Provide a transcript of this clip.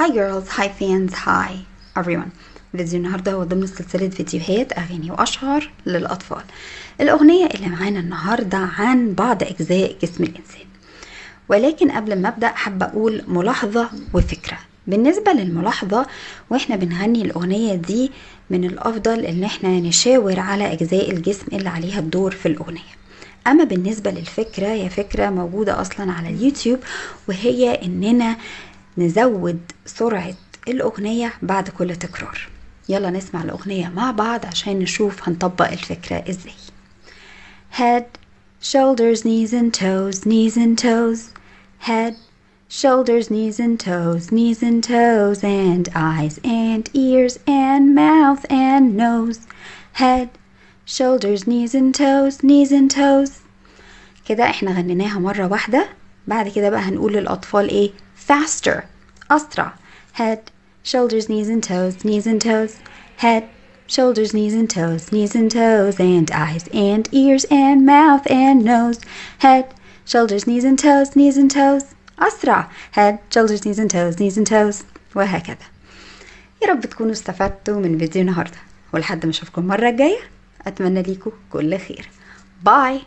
Hi girls, hi fans, hi everyone. فيديو النهاردة هو ضمن سلسلة فيديوهات أغاني وأشعار للأطفال. الأغنية اللي معانا النهاردة عن بعض أجزاء جسم الإنسان، ولكن قبل ما أبدأ حابة أقول ملاحظة وفكرة. بالنسبة للملاحظة، وإحنا بنغني الأغنية دي من الأفضل إن إحنا نشاور على أجزاء الجسم اللي عليها الدور في الأغنية. أما بالنسبة للفكرة، هي فكرة موجودة أصلا على اليوتيوب، وهي إننا نزود سرعة الأغنية بعد كل تكرار. يلا نسمع الأغنية مع بعض عشان نشوف هنطبق الفكرة إزاي. Head, shoulders, knees and toes, knees and toes. Head, shoulders, knees and toes, knees and toes. And eyes and ears and mouth and nose. Head, shoulders, knees and toes, knees and toes. كده احنا غنيناها مرة واحدة. بعد كده بقى هنقول للأطفال ايه؟ faster، أسرع. head, shoulders, knees and toes, knees and toes. head, shoulders, knees and toes, knees and toes. And eyes and ears and mouth and nose. head, shoulders, knees and toes, knees and toes. أسرع. head, shoulders, knees and toes, knees and toes. وهكذا. يا رب تكونوا استفدتوا من فيديو النهاردة، ولحد ما اشوفكم المرة الجاية أتمنى ليكم كل خير. باي.